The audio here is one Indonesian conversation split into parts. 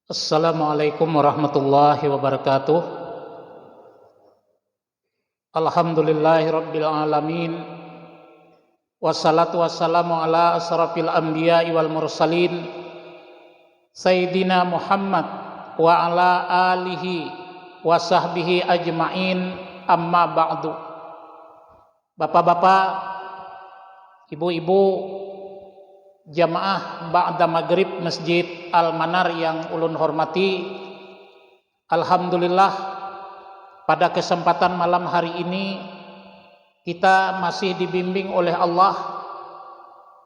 Assalamualaikum warahmatullahi wabarakatuh. Alhamdulillahirabbil alamin. Wassalatu wassalamu ala asrafil anbiya'i wal mursalin Sayyidina Muhammad wa ala alihi wa sahbihi ajma'in, amma ba'du. Bapak-bapak, ibu-ibu, jamaah ba'da maghrib Masjid Al-Manar yang ulun hormati, alhamdulillah pada kesempatan malam hari ini kita masih dibimbing oleh Allah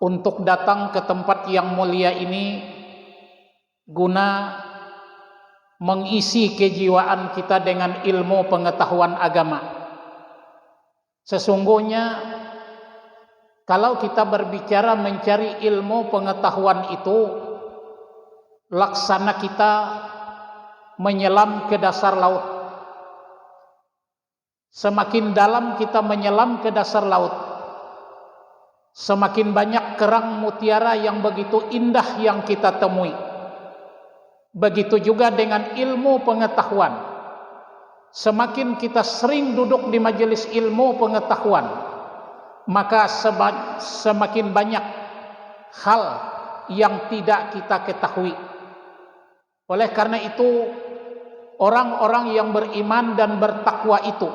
untuk datang ke tempat yang mulia ini guna mengisi kejiwaan kita dengan ilmu pengetahuan agama. Sesungguhnya kalau kita berbicara mencari ilmu pengetahuan itu, laksana kita menyelam ke dasar laut. Semakin dalam kita menyelam ke dasar laut, semakin banyak kerang mutiara yang begitu indah yang kita temui. Begitu juga dengan ilmu pengetahuan. Semakin kita sering duduk di majelis ilmu pengetahuan, maka semakin banyak hal yang tidak kita ketahui. Oleh karena itu, orang-orang yang beriman dan bertakwa itu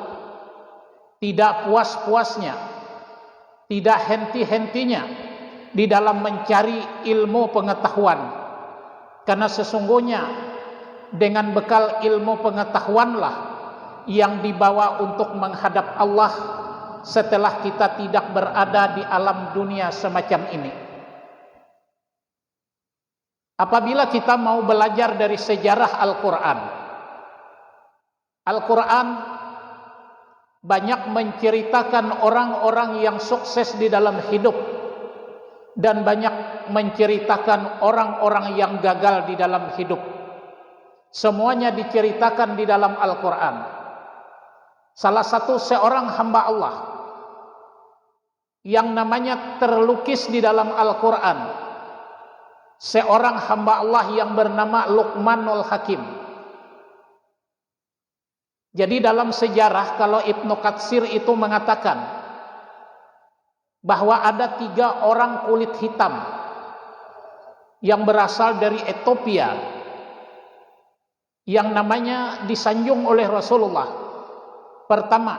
tidak puas-puasnya, tidak henti-hentinya di dalam mencari ilmu pengetahuan. Karena sesungguhnya dengan bekal ilmu pengetahuanlah yang dibawa untuk menghadap Allah setelah kita tidak berada di alam dunia semacam ini. Apabila kita mau belajar dari sejarah Al-Quran, Al-Quran banyak menceritakan orang-orang yang sukses di dalam hidup dan banyak menceritakan orang-orang yang gagal di dalam hidup. Semuanya diceritakan di dalam Al-Quran. Salah satu seorang hamba Allah yang namanya terlukis di dalam Al-Quran, seorang hamba Allah yang bernama Luqmanul Hakim. Jadi dalam sejarah, kalau Ibnu Katsir itu mengatakan bahwa ada 3 orang kulit hitam yang berasal dari Ethiopia yang namanya disanjung oleh Rasulullah. Pertama,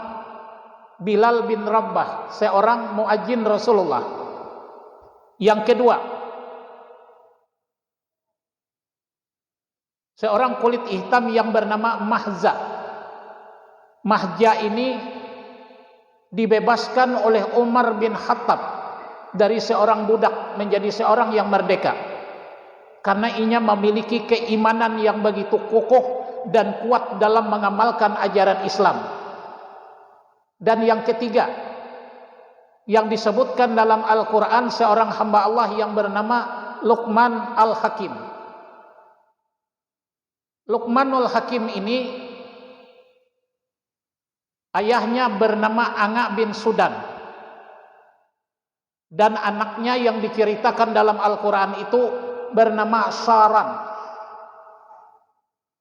Bilal bin Rabah, seorang muadzin Rasulullah. Yang kedua, seorang kulit hitam yang bernama Mahza. Mahza ini dibebaskan oleh Umar bin Khattab dari seorang budak menjadi seorang yang merdeka, karena ia memiliki keimanan yang begitu kokoh dan kuat dalam mengamalkan ajaran Islam. Dan yang ketiga yang disebutkan dalam Al-Quran, seorang hamba Allah yang bernama Luqman Al-Hakim. Luqmanul Hakim ini ayahnya bernama Anga bin Sudan, dan anaknya yang diceritakan dalam Al-Quran itu bernama Saran.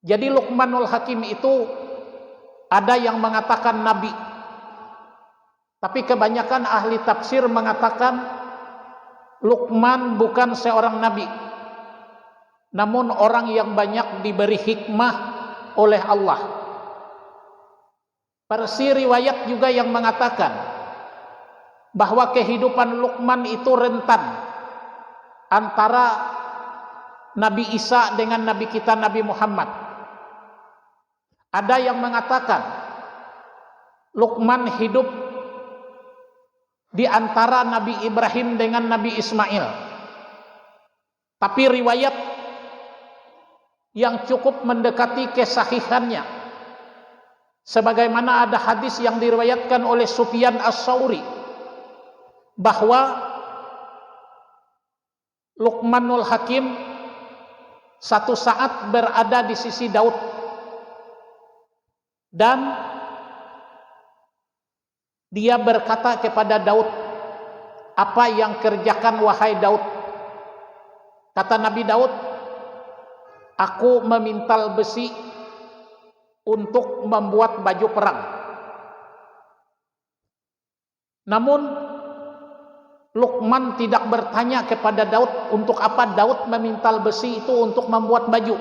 Jadi Luqmanul Hakim itu ada yang mengatakan nabi, tapi kebanyakan ahli tafsir mengatakan Luqman bukan seorang nabi, namun orang yang banyak diberi hikmah oleh Allah. Versi riwayat juga yang mengatakan bahwa kehidupan Luqman itu rentan antara Nabi Isa dengan Nabi kita Nabi Muhammad. Ada yang mengatakan Luqman hidup di antara Nabi Ibrahim dengan Nabi Ismail. Tapi riwayat yang cukup mendekati kesahihannya, sebagaimana ada hadis yang diriwayatkan oleh Sufyan As-Tsauri bahwa Luqmanul Hakim satu saat berada di sisi Daud, dan dia berkata kepada Daud, "Apa yang kerjakan wahai Daud?" Kata Nabi Daud, aku memintal besi untuk membuat baju perang. Namun Luqman tidak bertanya kepada Daud untuk apa Daud memintal besi itu untuk membuat baju.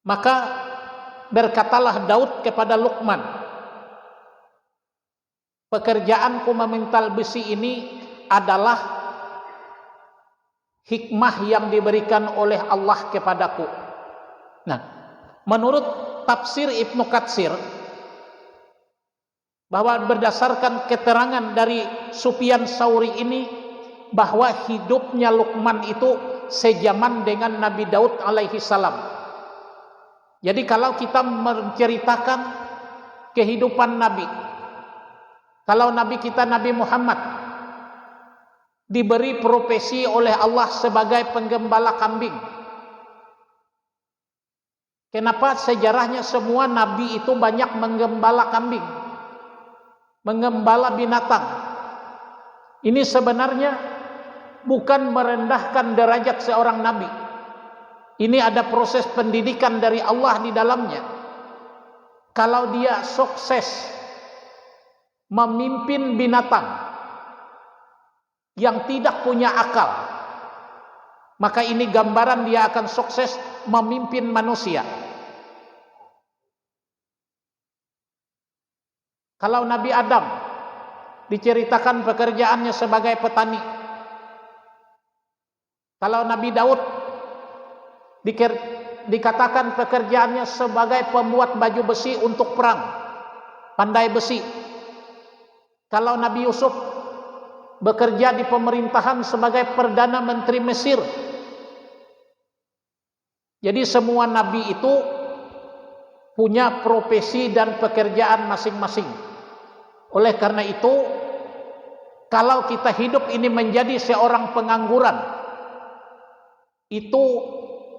Maka berkatalah Daud kepada Luqman, pekerjaanku memintal besi ini adalah hikmah yang diberikan oleh Allah kepadaku. Nah, menurut tafsir Ibnu Katsir, bahwa berdasarkan keterangan dari Sufyan Tsauri ini, bahwa hidupnya Luqman itu sejaman dengan Nabi Daud alaihi salam. Jadi kalau kita menceritakan kehidupan Nabi, kalau Nabi kita Nabi Muhammad diberi profesi oleh Allah sebagai penggembala kambing, kenapa sejarahnya semua Nabi itu banyak menggembala kambing, menggembala binatang? Ini sebenarnya bukan merendahkan derajat seorang Nabi. Ini ada proses pendidikan dari Allah di dalamnya. Kalau dia sukses memimpin binatang yang tidak punya akal, maka ini gambaran dia akan sukses memimpin manusia. Kalau Nabi Adam diceritakan pekerjaannya sebagai petani, kalau Nabi Daud dikatakan pekerjaannya sebagai pembuat baju besi untuk perang, pandai besi. Kalau Nabi Yusuf bekerja di pemerintahan sebagai Perdana Menteri Mesir. Jadi semua Nabi itu punya profesi dan pekerjaan masing-masing. Oleh karena itu, kalau kita hidup ini menjadi seorang pengangguran, itu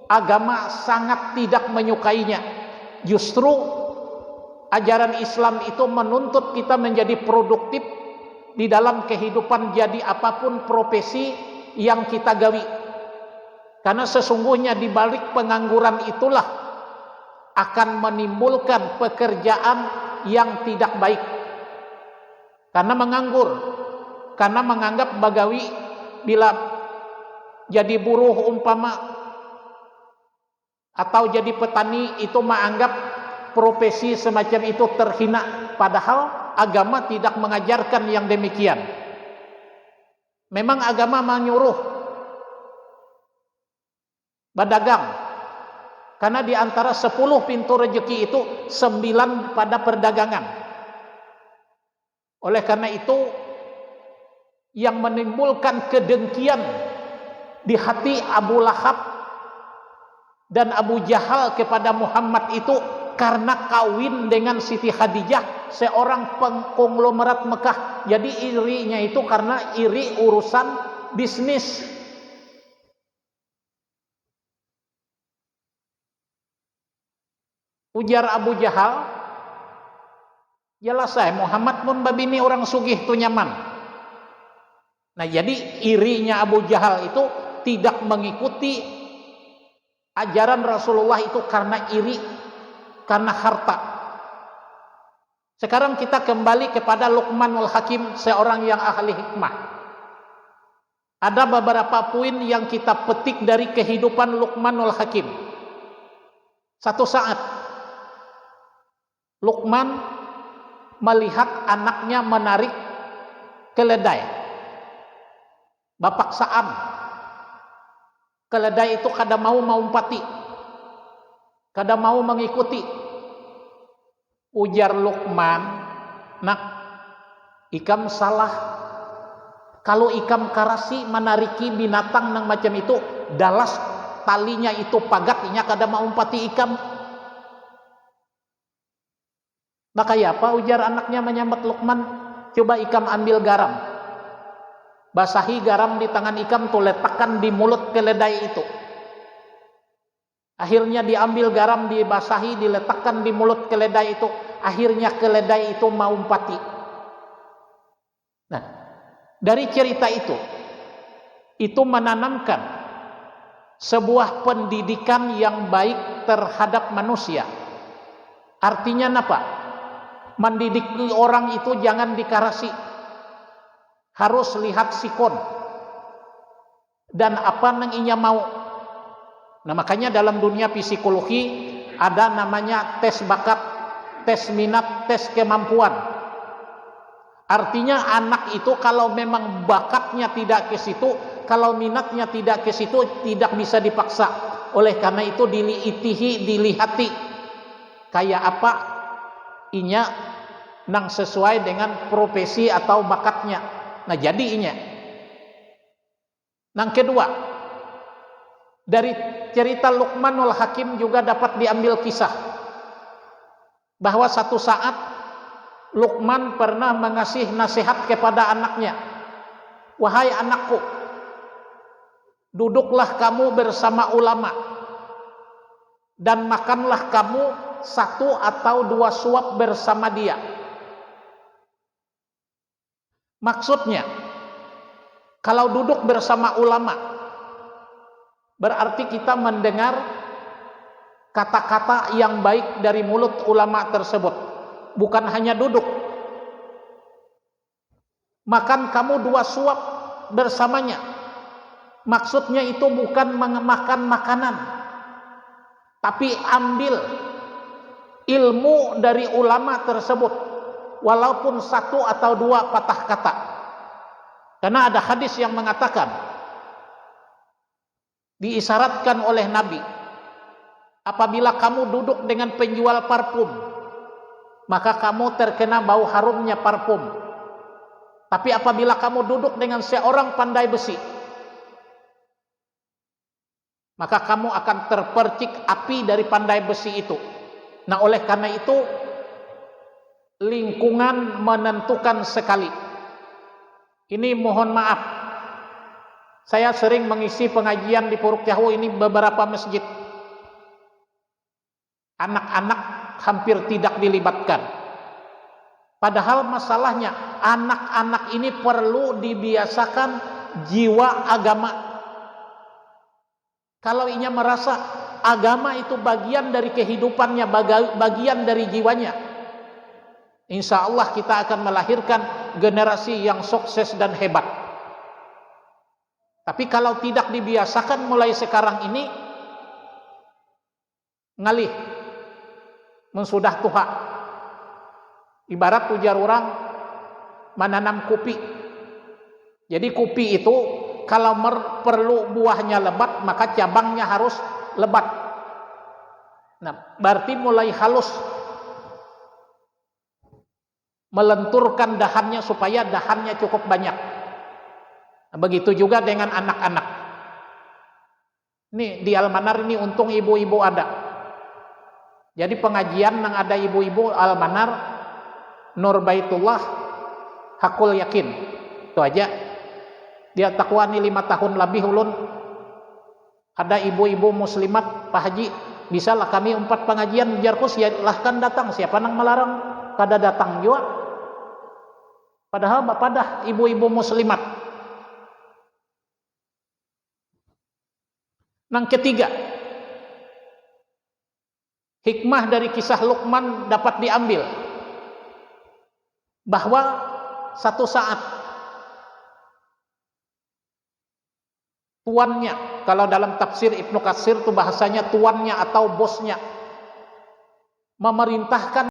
agama sangat tidak menyukainya. Justru ajaran Islam itu menuntut kita menjadi produktif di dalam kehidupan, jadi apapun profesi yang kita gawi. Karena sesungguhnya di balik pengangguran itulah akan menimbulkan pekerjaan yang tidak baik. Karena menganggur, karena menganggap bagawi bila jadi buruh umpama atau jadi petani itu menganggap profesi semacam itu terhina, padahal agama tidak mengajarkan yang demikian. Memang agama menyuruh berdagang, karena di antara 10 pintu rezeki itu 9 pada perdagangan. Oleh karena itu, yang menimbulkan kedengkian di hati Abu Lahab dan Abu Jahal kepada Muhammad itu karena kawin dengan Siti Khadijah, seorang pengkonglomerat Mekah. Jadi irinya itu karena iri urusan bisnis. Ujar Abu Jahal, jelas saya Muhammad pun babini orang sugih tu nyaman. Nah, jadi irinya Abu Jahal itu tidak mengikuti ajaran Rasulullah itu karena iri, karena harta. Sekarang kita kembali kepada Luqmanul Hakim, seorang yang ahli hikmah. Ada beberapa poin yang kita petik dari kehidupan Luqmanul Hakim. Satu saat Luqman melihat anaknya menarik keledai, bapaksaan. Keledai itu kada mau maumpati, kada mau mengikuti. Ujar Luqman, nak, ikam salah. Kalau ikam karasi menariki binatang nang macam itu, dalas talinya itu pagat, inya kada maumpati ikam. Maka ya apa, ujar anaknya menyambat Luqman, coba ikam ambil garam, basahi garam di tangan ikam tuh, letakkan di mulut keledai itu. Akhirnya diambil garam, dibasahi, diletakkan di mulut keledai itu. Akhirnya keledai itu maumpati. Nah, dari cerita itu menanamkan sebuah pendidikan yang baik terhadap manusia. Artinya apa? Mendidik orang itu jangan dikarasi, harus lihat sikon dan apa yang ia mau. Nah, makanya dalam dunia psikologi ada namanya tes bakat, tes minat, tes kemampuan. Artinya anak itu kalau memang bakatnya tidak ke situ, kalau minatnya tidak ke situ, tidak bisa dipaksa. Oleh karena itu dilihati kayak apa inya nang sesuai dengan profesi atau bakatnya. Nah, jadi inya. Nang kedua, dari cerita Luqmanul Hakim juga dapat diambil kisah bahwa satu saat Luqman pernah mengasih nasihat kepada anaknya, "Wahai anakku, duduklah kamu bersama ulama dan makanlah kamu 1 atau 2 suap bersama dia." Maksudnya, kalau duduk bersama ulama berarti kita mendengar kata-kata yang baik dari mulut ulama tersebut, bukan hanya duduk. Makan kamu 2 suap bersamanya, maksudnya itu bukan makan makanan, tapi ambil ilmu dari ulama tersebut, walaupun 1 atau 2 patah kata. Karena ada hadis yang mengatakan, diisyaratkan oleh Nabi, apabila kamu duduk dengan penjual parfum, maka kamu terkena bau harumnya parfum. Tapi apabila kamu duduk dengan seorang pandai besi, maka kamu akan terpercik api dari pandai besi itu. Nah, oleh karena itu lingkungan menentukan sekali. Ini mohon maaf, saya sering mengisi pengajian di Puruk Jahu ini beberapa masjid. Anak-anak hampir tidak dilibatkan. Padahal masalahnya anak-anak ini perlu dibiasakan jiwa agama. Kalau ia merasa agama itu bagian dari kehidupannya, bagian dari jiwanya, insya Allah kita akan melahirkan generasi yang sukses dan hebat. Tapi kalau tidak dibiasakan mulai sekarang ini, ngalih, mensudah tuha. Ibarat ujar orang menanam kopi. Jadi kopi itu kalau perlu buahnya lebat, maka cabangnya harus lebat. Nah, berarti mulai halus, melenturkan dahannya supaya dahannya cukup banyak. Nah, begitu juga dengan anak-anak. Nih di Almanar ini untung ibu-ibu ada. Jadi pengajian yang ada ibu-ibu Almanar, Nur Baitullah, Hakul Yakin, itu aja. Dia takwani 5 tahun lebih ulun. Ada ibu-ibu muslimat, Pak Haji, bisalah kami 4 pengajian jarku silahkan datang, siapa nang melarang kada datang juga. Padahal bapak dah ibu-ibu muslimat. Yang ketiga, hikmah dari kisah Luqman dapat diambil bahwa satu saat tuannya, kalau dalam tafsir Ibnu Katsir itu bahasanya tuannya atau bosnya, memerintahkan